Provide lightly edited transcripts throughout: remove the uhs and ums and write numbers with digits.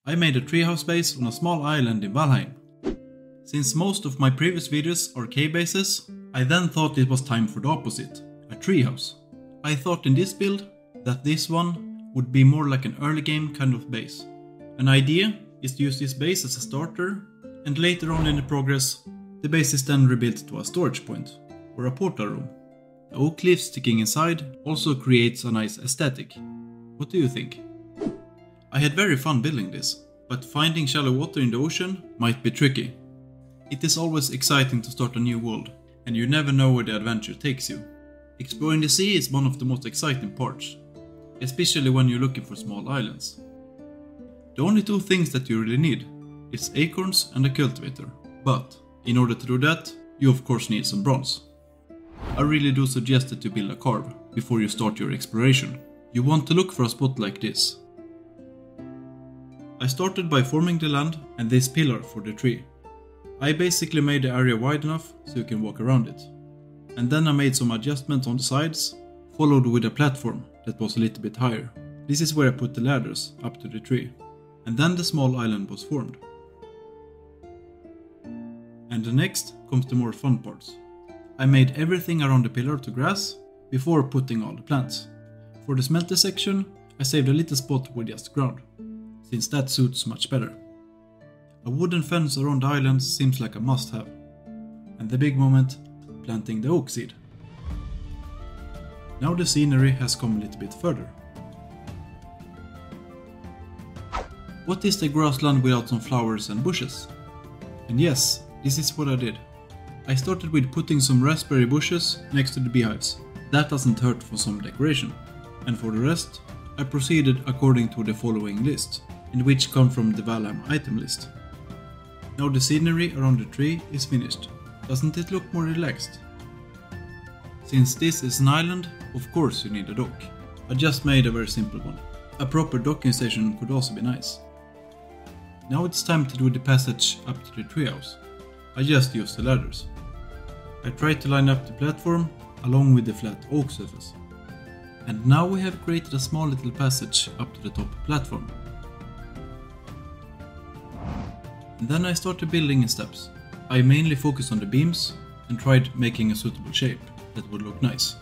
I made a treehouse base on a small island in Valheim. Since most of my previous videos are cave bases, I then thought it was time for the opposite, a treehouse. I thought in this build that this one would be more like an early game kind of base. An idea is to use this base as a starter, and later on in the progress, the base is then rebuilt to a storage point, or a portal room. The oak leaves sticking inside also creates a nice aesthetic. What do you think? I had very fun building this, but finding shallow water in the ocean might be tricky. It is always exciting to start a new world, and you never know where the adventure takes you. Exploring the sea is one of the most exciting parts, especially when you're looking for small islands. The only two things that you really need is acorns and a cultivator, but in order to do that, you of course need some bronze. I really do suggest that you build a carve before you start your exploration. You want to look for a spot like this. I started by forming the land and this pillar for the tree. I basically made the area wide enough so you can walk around it. And then I made some adjustments on the sides, followed with a platform that was a little bit higher. This is where I put the ladders up to the tree. And then the small island was formed. And the next comes the more fun parts. I made everything around the pillar to grass before putting all the plants. For the smelter section, I saved a little spot with just ground, since that suits much better. A wooden fence around the island seems like a must-have. And the big moment, planting the oak seed. Now the scenery has come a little bit further. What is the grassland without some flowers and bushes? And yes, this is what I did. I started with putting some raspberry bushes next to the beehives. That doesn't hurt for some decoration. And for the rest, I proceeded according to the following list, in which come from the Valheim item list. Now the scenery around the tree is finished. Doesn't it look more relaxed? Since this is an island, of course you need a dock. I just made a very simple one. A proper docking station could also be nice. Now it's time to do the passage up to the treehouse. I just used the ladders. I tried to line up the platform along with the flat oak surface. And now we have created a small little passage up to the top platform. And then I started building in steps. I mainly focused on the beams and tried making a suitable shape that would look nice.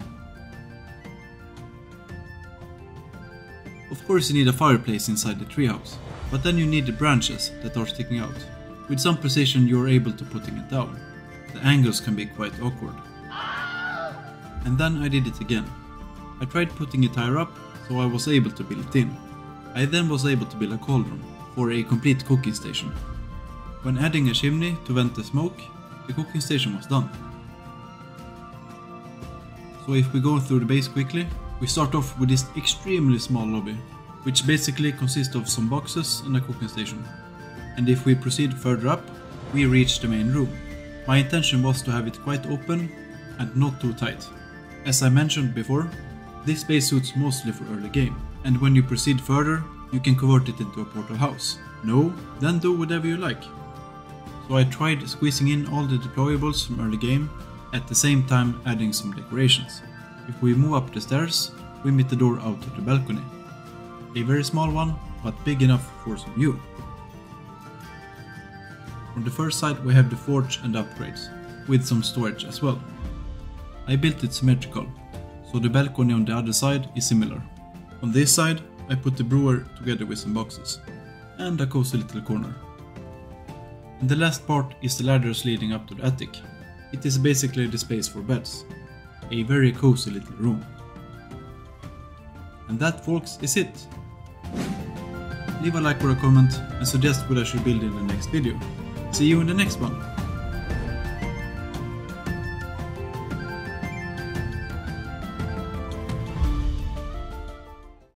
Of course you need a fireplace inside the treehouse, but then you need the branches that are sticking out. With some precision you are able to putting it down. The angles can be quite awkward. And then I did it again. I tried putting it higher up, so I was able to build it in. I then was able to build a cauldron for a complete cooking station. When adding a chimney to vent the smoke, the cooking station was done. So if we go through the base quickly, we start off with this extremely small lobby, which basically consists of some boxes and a cooking station. And if we proceed further up, we reach the main room. My intention was to have it quite open and not too tight. As I mentioned before, this base suits mostly for early game, and when you proceed further, you can convert it into a portal house. No, then do whatever you like. So I tried squeezing in all the deployables from early game, at the same time adding some decorations. If we move up the stairs, we meet the door out to the balcony. A very small one, but big enough for some view. On the first side we have the forge and upgrades, with some storage as well. I built it symmetrical, so the balcony on the other side is similar. On this side I put the brewer together with some boxes, and a cozy little corner. And the last part is the ladders leading up to the attic. It is basically the space for beds. A very cozy little room. And that, folks, is it. Leave a like or a comment and suggest what I should build in the next video. See you in the next one.